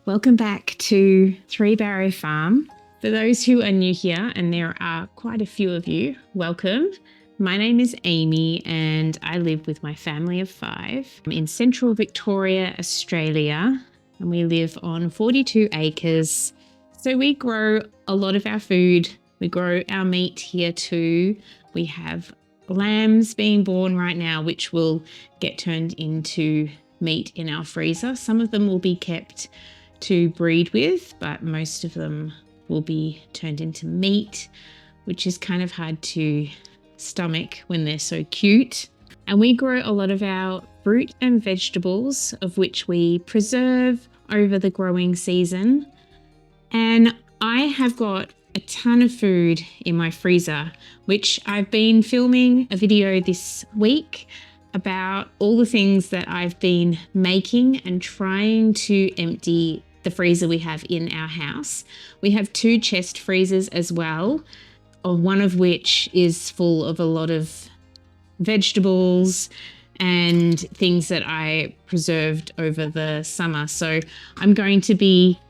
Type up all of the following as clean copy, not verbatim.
Welcome back to Three Barrow Farm. For those who are new here, and there are quite a few of you, welcome. My name is Amy and I live with my family of 5 in central Victoria, Australia, and we live on 42 acres. So we grow a lot of our food. We grow our meat here too. We have lambs being born right now, which will get turned into meat in our freezer. Some of them will be kept to breed with, but most of them will be turned into meat, which is kind of hard to stomach when they're so cute. And we grow a lot of our fruit and vegetables, of which we preserve over the growing season. And I have got a ton of food in my freezer, which I've been filming a video this week about all the things that I've been making and trying to empty the freezer we have in our house. We have 2 chest freezers as well, one of which is full of a lot of vegetables and things that I preserved over the summer. So I'm going to be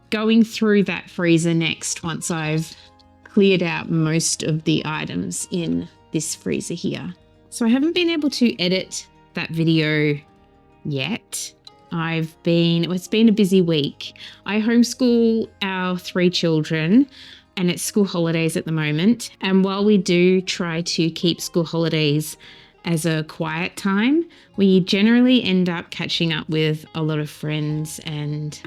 going through that freezer next once I've cleared out most of the items in this freezer here. So I haven't been able to edit that video yet. It's been a busy week. I homeschool our 3 children and it's school holidays at the moment. And while we do try to keep school holidays as a quiet time, we generally end up catching up with a lot of friends and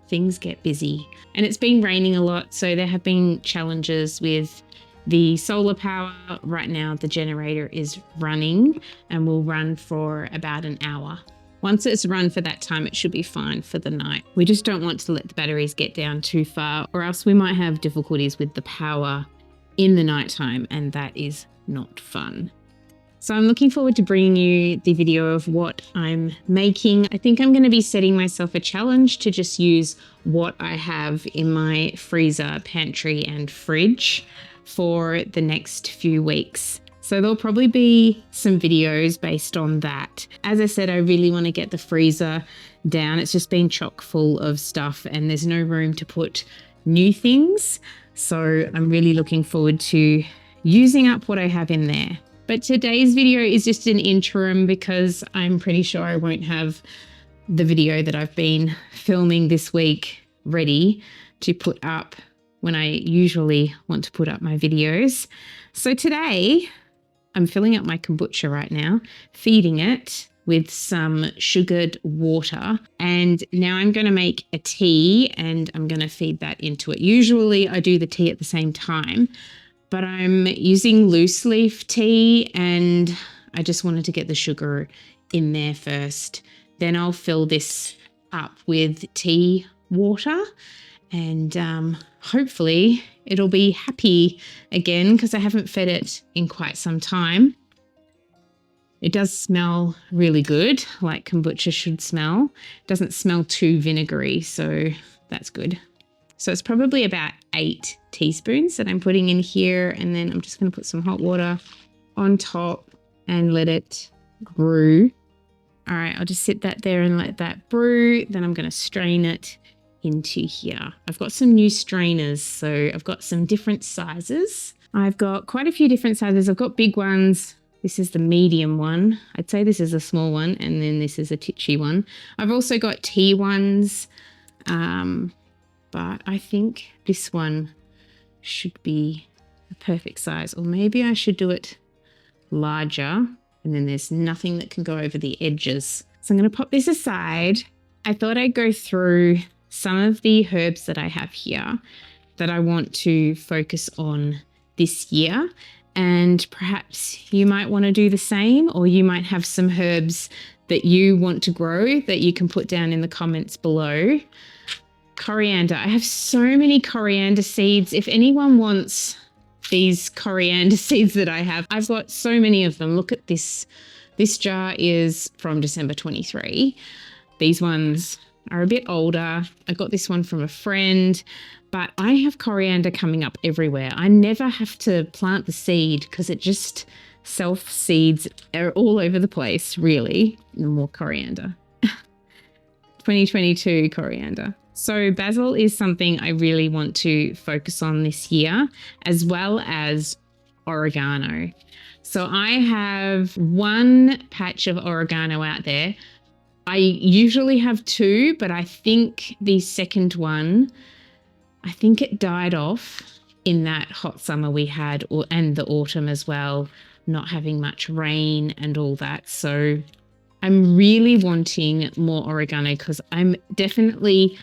things get busy. And it's been raining a lot, so there have been challenges with the solar power. Right now the generator is running and will run for about an hour. Once it's run for that time, it should be fine for the night. We just don't want to let the batteries get down too far, or else we might have difficulties with the power in the nighttime, and that is not fun. So I'm looking forward to bringing you the video of what I'm making. I think I'm going to be setting myself a challenge to just use what I have in my freezer, pantry and fridge for the next few weeks. So there'll probably be some videos based on that. As I said, I really want to get the freezer down. It's just been chock full of stuff and there's no room to put new things. So I'm really looking forward to using up what I have in there. But today's video is just an interim because I'm pretty sure I won't have the video that I've been filming this week ready to put up when I usually want to put up my videos. So today I'm filling up my kombucha right now, feeding it with some sugared water. And now I'm going to make a tea and I'm going to feed that into it. Usually I do the tea at the same time, but I'm using loose leaf tea and I just wanted to get the sugar in there first. Then I'll fill this up with tea water and hopefully it'll be happy again because I haven't fed it in quite some time. It does smell really good, like kombucha should smell. It doesn't smell too vinegary, so that's good. So it's probably about 8 teaspoons that I'm putting in here, and then I'm just going to put some hot water on top and let it brew. All right, I'll just sit that there and let that brew. Then I'm going to strain it into here. I've got some new strainers, so I've got some different sizes. I've got quite a few different sizes. I've got big ones. This is the medium one. I'd say this is a small one, and then this is a titchy one. I've also got tea ones, but I think this one should be a perfect size, or maybe I should do it larger, and then there's nothing that can go over the edges. So I'm going to pop this aside. I thought I'd go through some of the herbs that I have here that I want to focus on this year, and perhaps you might want to do the same, or you might have some herbs that you want to grow that you can put down in the comments below. Coriander. I have so many coriander seeds. If anyone wants these coriander seeds that I have, I've got so many of them. Look at this. This jar is from December 23. These ones are a bit older. I got this one from a friend, but I have coriander coming up everywhere. I never have to plant the seed because it just self-seeds all over the place, really. More coriander. 2022 coriander. So basil is something I really want to focus on this year, as well as oregano. So I have one patch of oregano out there. I usually have two, but I think the second one, I think it died off in that hot summer we had, and the autumn as well, not having much rain and all that. So I'm really wanting more oregano because I definitely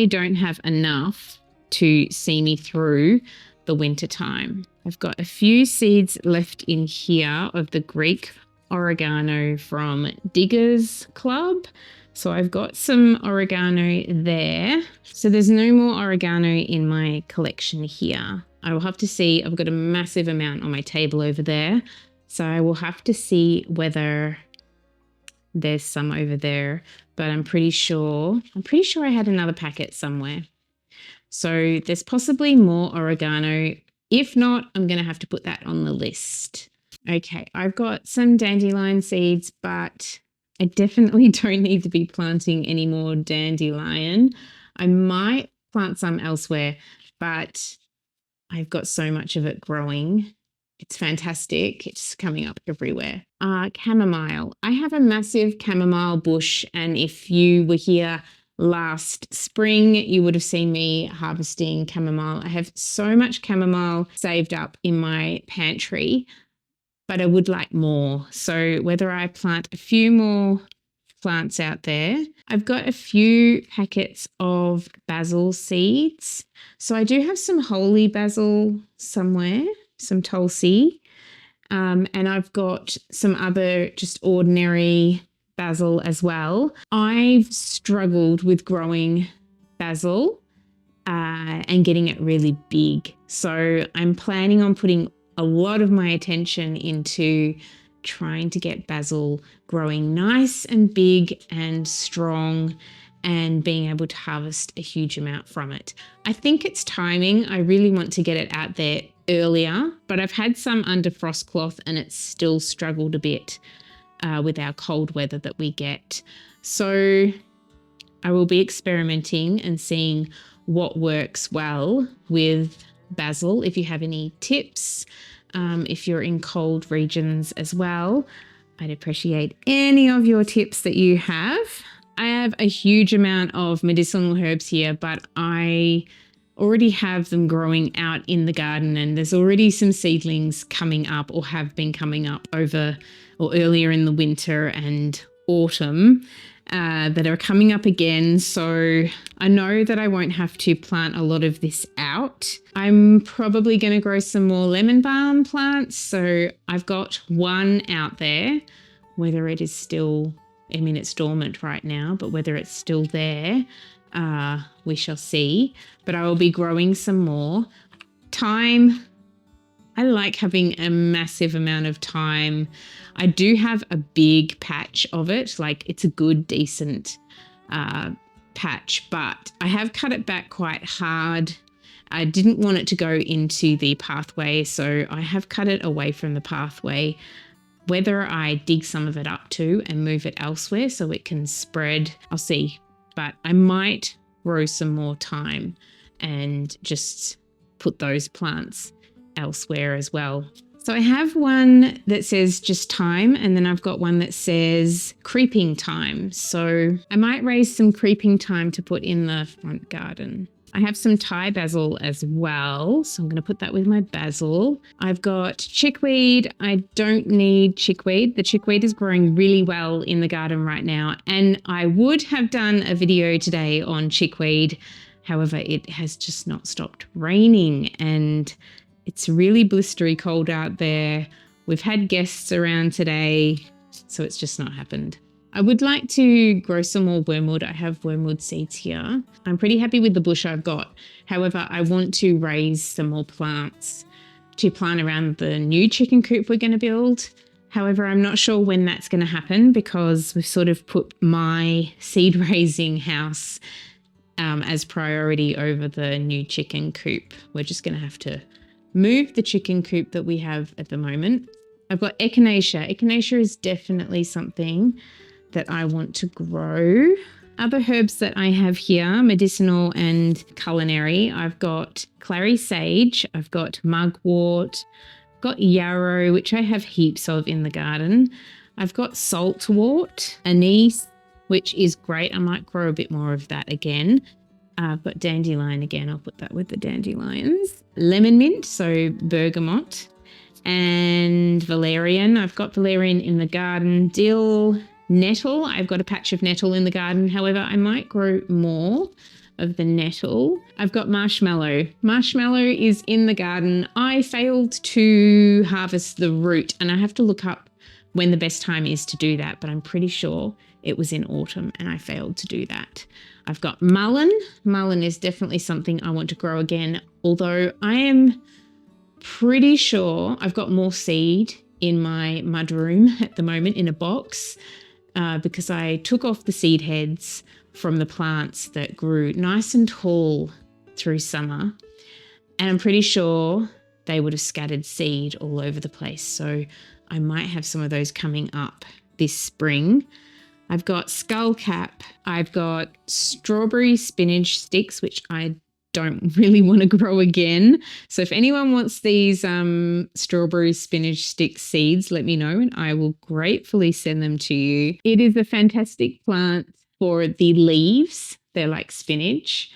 don't have enough to see me through the winter time. I've got a few seeds left in here of the Greek oregano from Diggers Club. So I've got some oregano there. So there's no more oregano in my collection here. I will have to see. I've got a massive amount on my table over there. So I will have to see whether there's some over there, but I'm pretty sure I had another packet somewhere. So there's possibly more oregano. If not, I'm going to have to put that on the list. Okay, I've got some dandelion seeds, but I definitely don't need to be planting any more dandelion. I might plant some elsewhere, but I've got so much of it growing. It's fantastic. It's coming up everywhere. Chamomile. I have a massive chamomile bush, and if you were here last spring, you would have seen me harvesting chamomile. I have so much chamomile saved up in my pantry, but I would like more. So whether I plant a few more plants out there. I've got a few packets of basil seeds. So I do have some holy basil somewhere, some tulsi, and I've got some other just ordinary basil as well. I've struggled with growing basil and getting it really big. So I'm planning on putting a lot of my attention into trying to get basil growing nice and big and strong and being able to harvest a huge amount from it. I think it's timing. I really want to get it out there earlier, but I've had some under frost cloth and it's still struggled a bit with our cold weather that we get. So I will be experimenting and seeing what works well with basil. If you have any tips, if you're in cold regions as well, I'd appreciate any of your tips that you have. I have a huge amount of medicinal herbs here, but I already have them growing out in the garden, and there's already some seedlings coming up or have been coming up over or earlier in the winter and autumn that are coming up again. So I know that I won't have to plant a lot of this out. I'm probably going to grow some more lemon balm plants. So I've got one out there, whether it is still, I mean, it's dormant right now, but whether it's still there, we shall see. But I will be growing some more. Thyme. I like having a massive amount of thyme. I do have a big patch of it, like it's a good, decent patch, but I have cut it back quite hard. I didn't want it to go into the pathway, so I have cut it away from the pathway. Whether I dig some of it up too and move it elsewhere so it can spread, I'll see. But I might grow some more thyme and just put those plants elsewhere as well. So I have one that says just thyme, and then I've got one that says creeping thyme. So I might raise some creeping thyme to put in the front garden. I have some Thai basil as well, so I'm going to put that with my basil. I've got chickweed. I don't need chickweed. The chickweed is growing really well in the garden right now, and I would have done a video today on chickweed. However, it has just not stopped raining, and it's really blistery cold out there. We've had guests around today, so it's just not happened. I would like to grow some more wormwood. I have wormwood seeds here. I'm pretty happy with the bush I've got. However, I want to raise some more plants to plant around the new chicken coop we're going to build. However, I'm not sure when that's going to happen because we've sort of put my seed raising house as priority over the new chicken coop. We're just going to have to move the chicken coop that we have at the moment. I've got echinacea. Echinacea is definitely something that I want to grow. Other herbs that I have here, medicinal and culinary, I've got clary sage, I've got mugwort, got yarrow, which I have heaps of in the garden. I've got saltwort, anise, which is great. I might grow a bit more of that again. I've got dandelion again. I'll put that with the dandelions. Lemon mint, so bergamot, and valerian. I've got valerian in the garden. Dill, nettle. I've got a patch of nettle in the garden. However, I might grow more of the nettle. I've got marshmallow. Marshmallow is in the garden. I failed to harvest the root, and I have to look up when the best time is to do that, but I'm pretty sure it was in autumn and I failed to do that. I've got mullein. Mullein is definitely something I want to grow again, although I am pretty sure I've got more seed in my mudroom at the moment in a box because I took off the seed heads from the plants that grew nice and tall through summer, and I'm pretty sure they would have scattered seed all over the place. So I might have some of those coming up this spring. I've got skullcap. I've got strawberry spinach sticks, which I don't really want to grow again. So if anyone wants these strawberry spinach stick seeds, let me know and I will gratefully send them to you. It is a fantastic plant for the leaves. They're like spinach.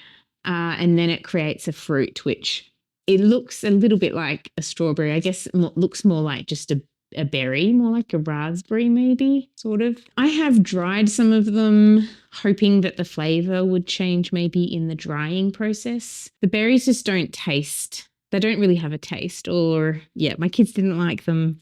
And then it creates a fruit, which it looks a little bit like a strawberry. I guess it looks more like just a berry, more like a raspberry maybe, sort of. I have dried some of them, hoping that the flavor would change maybe in the drying process. The berries just don't taste. They don't really have a taste, or yeah, my kids didn't like them.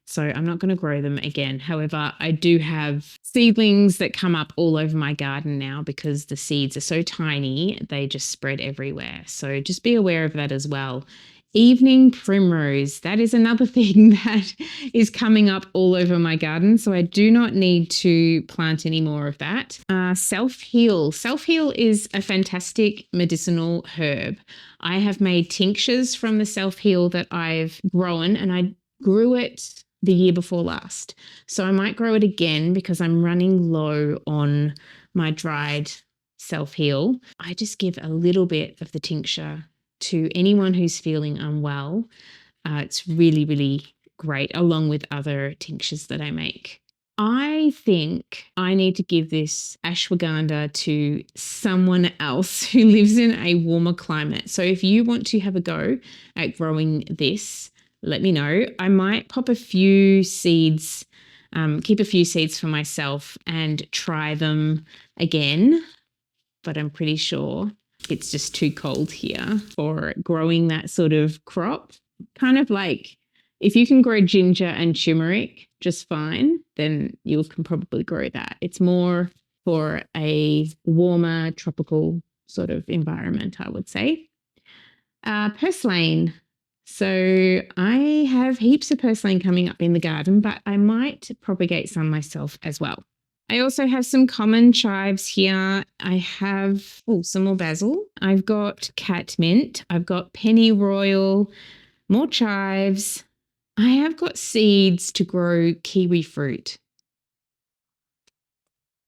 So I'm not going to grow them again. However, I do have seedlings that come up all over my garden now because the seeds are so tiny, they just spread everywhere. So just be aware of that as well. Evening primrose, that is another thing that is coming up all over my garden. So I do not need to plant any more of that. Self-heal. Self-heal is a fantastic medicinal herb. I have made tinctures from the self-heal that I've grown, and I grew it the year before last. So I might grow it again because I'm running low on my dried self-heal. I just give a little bit of the tincture to anyone who's feeling unwell. It's really, really great, along with other tinctures that I make. I think I need to give this ashwagandha to someone else who lives in a warmer climate. So if you want to have a go at growing this, let me know. I might pop a few seeds, keep a few seeds for myself and try them again, but I'm pretty sure it's just too cold here for growing that sort of crop. Kind of like if you can grow ginger and turmeric just fine, then you can probably grow that. It's more for a warmer tropical sort of environment, I would say. Purslane. So I have heaps of purslane coming up in the garden, but I might propagate some myself as well. I also have some common chives here. I have some more basil. I've got catmint. I've got pennyroyal, more chives. I have got seeds to grow kiwi fruit.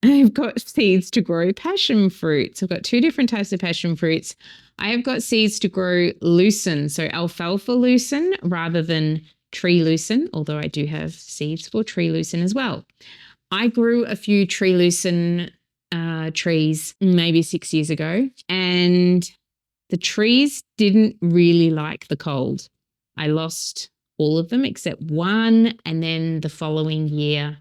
I've got seeds to grow passion fruit. So I've got two different types of passion fruits. I have got seeds to grow lucerne, so alfalfa lucerne rather than tree lucerne, although I do have seeds for tree lucerne as well. I grew a few tree lucerne trees maybe 6 years ago, and the trees didn't really like the cold. I lost all of them except one, and then the following year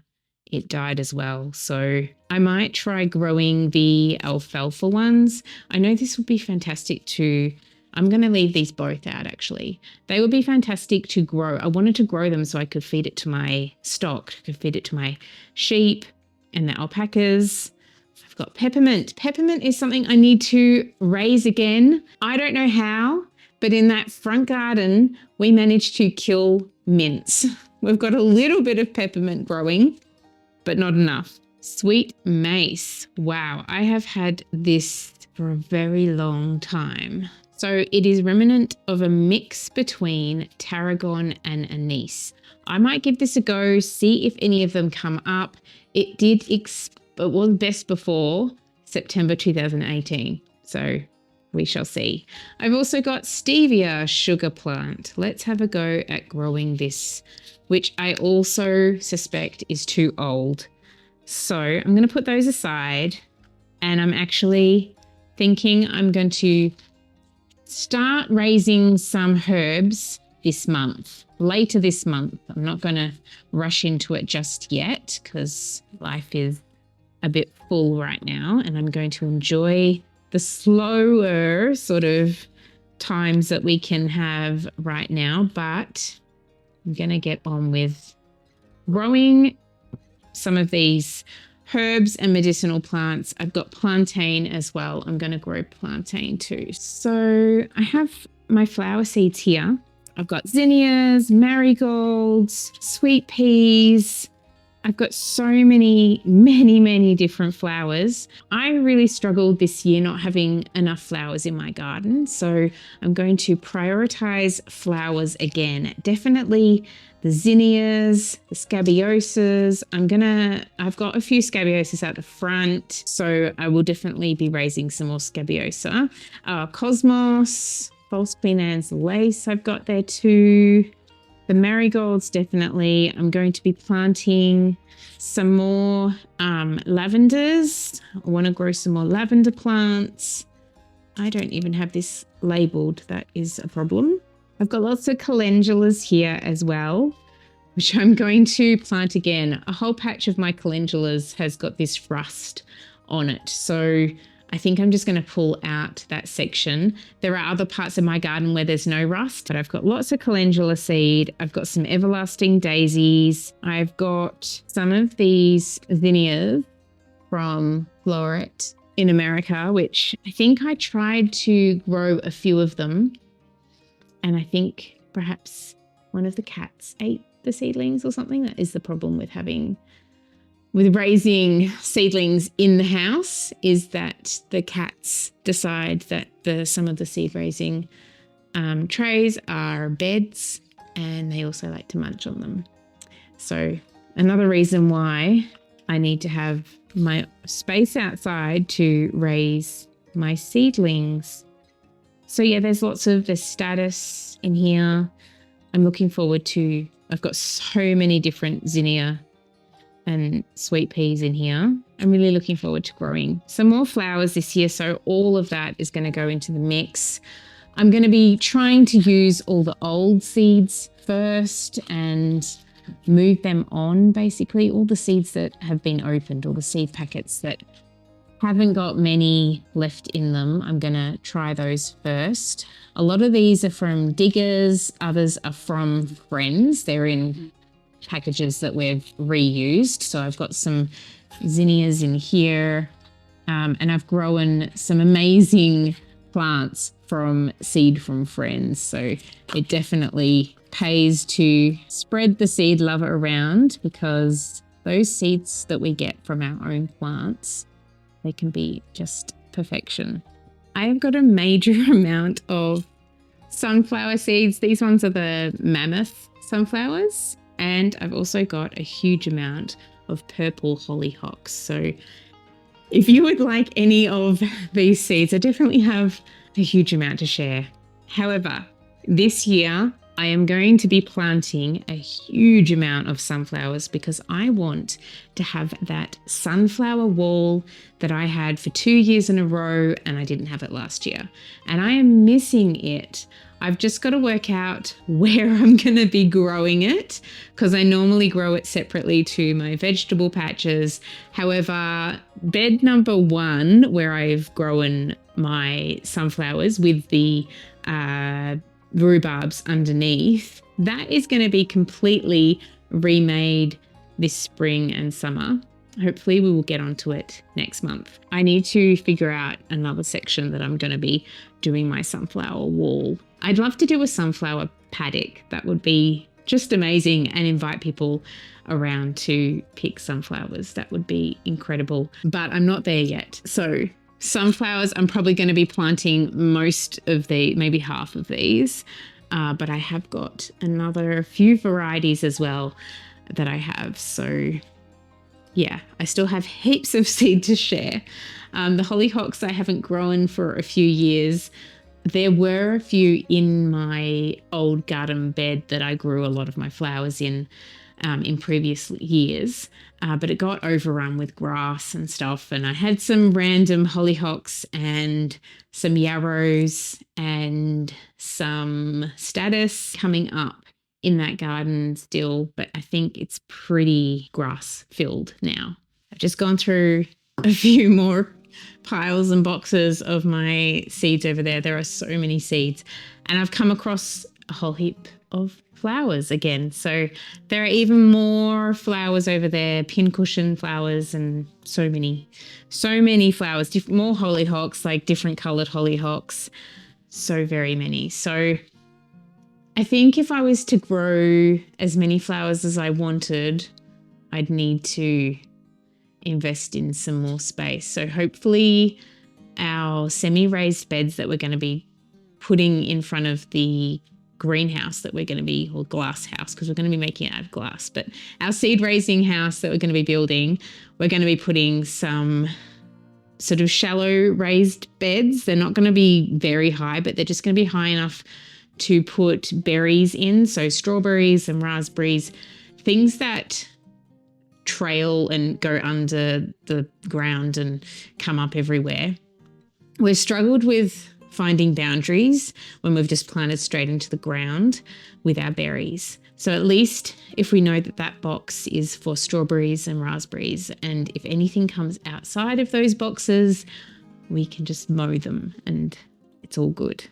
it died as well. So I might try growing the alfalfa ones. I know this would be fantastic to, I'm going to leave these both out actually. They would be fantastic to grow. I wanted to grow them so I could feed it to my stock, I could feed it to my sheep and the alpacas. I've got peppermint. Peppermint is something I need to raise again. I don't know how, but in that front garden, we managed to kill mints. We've got a little bit of peppermint growing, but not enough. Sweet mace. Wow, I have had this for a very long time. So it is remnant of a mix between tarragon and anise. I might give this a go, see if any of them come up. It was best before, September 2018. So we shall see. I've also got stevia sugar plant. Let's have a go at growing this, which I also suspect is too old. So I'm going to put those aside, and I'm actually thinking I'm going to start raising some herbs this month, later this month. I'm not going to rush into it just yet because life is a bit full right now, and I'm going to enjoy the slower sort of times that we can have right now. But I'm going to get on with growing some of these herbs and medicinal plants. I've got plantain as well. I'm going to grow plantain too. So I have my flower seeds here. I've got zinnias, marigolds, sweet peas. I've got so many different flowers. I really struggled this year not having enough flowers in my garden. So I'm going to prioritize flowers again. Definitely the zinnias, the scabiosas. I've got a few scabiosas out the front. So I will definitely be raising some more scabiosa. Cosmos, false Queen Anne's lace I've got there too. The marigolds, definitely. I'm going to be planting some more lavenders. I want to grow some more lavender plants. I don't even have this labeled. That is a problem. I've got lots of calendulas here as well, which I'm going to plant again. A whole patch of my calendulas has got this rust on it. So I think I'm just going to pull out that section. There are other parts of my garden where there's no rust, but I've got lots of calendula seed. I've got some everlasting daisies. I've got some of these zinnias from Floret in America, which I think I tried to grow a few of them. And I think perhaps one of the cats ate the seedlings or something. That is the problem with raising seedlings in the house, is that the cats decide that some of the seed raising trays are beds, and they also like to munch on them. So another reason why I need to have my space outside to raise my seedlings. So yeah, there's status in here. I'm looking forward to, I've got so many different zinnia and sweet peas in here. I'm really looking forward to growing some more flowers this year. So all of that is going to go into the mix. I'm going to be trying to use all the old seeds first and move them on, basically. All the seeds that have been opened, all the seed packets that haven't got many left in them, I'm going to try those first. A lot of these are from diggers, others are from friends. They're in packages that we've reused. So I've got some zinnias in here, and I've grown some amazing plants from seed from friends. So it definitely pays to spread the seed love around, because those seeds that we get from our own plants, they can be just perfection. I've got a major amount of sunflower seeds. These ones are the mammoth sunflowers. And I've also got a huge amount of purple hollyhocks. So if you would like any of these seeds, I definitely have a huge amount to share. However, this year I am going to be planting a huge amount of sunflowers, because I want to have that sunflower wall that I had for 2 years in a row, and I didn't have it last year. And I am missing it. I've just got to work out where I'm going to be growing it, because I normally grow it separately to my vegetable patches. However, bed number 1, where I've grown my sunflowers with the rhubarbs underneath, that is going to be completely remade this spring and summer. Hopefully we will get onto it next month. I need to figure out another section that I'm going to be doing my sunflower wall. I'd love to do a sunflower paddock. That would be just amazing, and invite people around to pick sunflowers. That would be incredible, but I'm not there yet. So sunflowers, I'm probably going to be planting most of maybe half of these, but I have got another few varieties as well that I have. So yeah, I still have heaps of seed to share. The hollyhocks I haven't grown for a few years. There were a few in my old garden bed that I grew a lot of my flowers in previous years, but it got overrun with grass and stuff. And I had some random hollyhocks and some yarrows and some status coming up in that garden still, but I think it's pretty grass filled now. I've just gone through a few more piles and boxes of my seeds over there. There are so many seeds, and I've come across a whole heap of flowers again. So there are even more flowers over there, pincushion flowers, and so many flowers, more hollyhocks, like different colored hollyhocks, so very many. So I think if I was to grow as many flowers as I wanted, I'd need to invest in some more space. So hopefully our semi-raised beds that we're going to be putting in front of the greenhouse that we're going to be, or glass house, because we're going to be making it out of glass, but our seed raising house that we're going to be building, we're going to be putting some sort of shallow raised beds. They're not going to be very high, but they're just going to be high enough to put berries in. So strawberries and raspberries, things that trail and go under the ground and come up everywhere. We've struggled with finding boundaries when we've just planted straight into the ground with our berries. So at least if we know that that box is for strawberries and raspberries, and if anything comes outside of those boxes, we can just mow them and it's all good.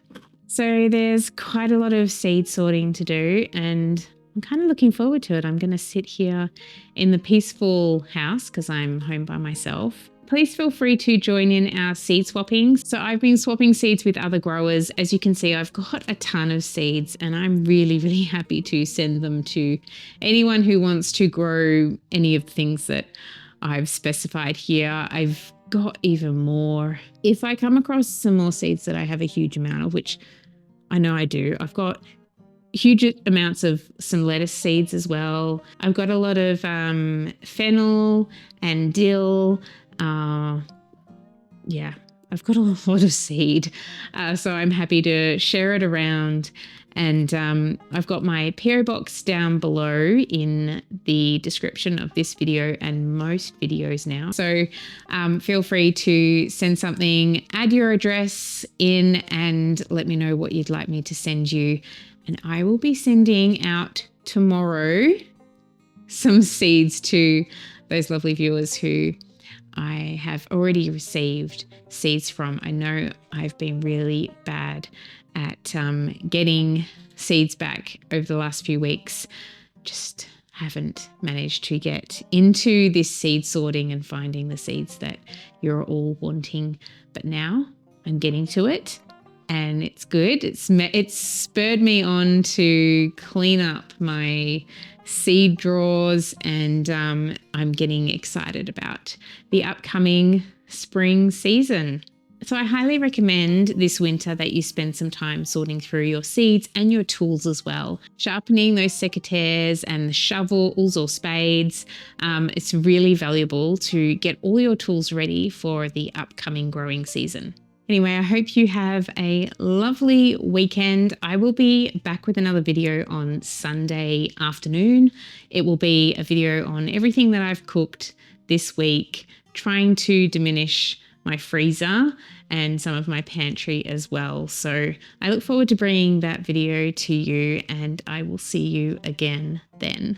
So there's quite a lot of seed sorting to do, and I'm kind of looking forward to it. I'm going to sit here in the peaceful house because I'm home by myself. Please feel free to join in our seed swapping. So I've been swapping seeds with other growers. As you can see, I've got a ton of seeds, and I'm really happy to send them to anyone who wants to grow any of the things that I've specified here. I've got even more. If I come across some more seeds that I have a huge amount of, which I know I do, I've got huge amounts of some lettuce seeds as well. I've got a lot of fennel and dill. Yeah, I've got a lot of seed. So I'm happy to share it around. And I've got my PO box down below in the description of this video and most videos now. So feel free to send something, add your address in, and let me know what you'd like me to send you. And I will be sending out tomorrow some seeds to those lovely viewers who I have already received seeds from. I know I've been really bad at getting seeds back over the last few weeks. Just haven't managed to get into this seed sorting and finding the seeds that you're all wanting. But now I'm getting to it, and it's good. It's spurred me on to clean up my seed drawers, and I'm getting excited about the upcoming spring season. So I highly recommend this winter that you spend some time sorting through your seeds and your tools as well. Sharpening those secateurs and the shovels or spades. It's really valuable to get all your tools ready for the upcoming growing season. Anyway, I hope you have a lovely weekend. I will be back with another video on Sunday afternoon. It will be a video on everything that I've cooked this week, trying to diminish my freezer and some of my pantry as well. So I look forward to bringing that video to you, and I will see you again then.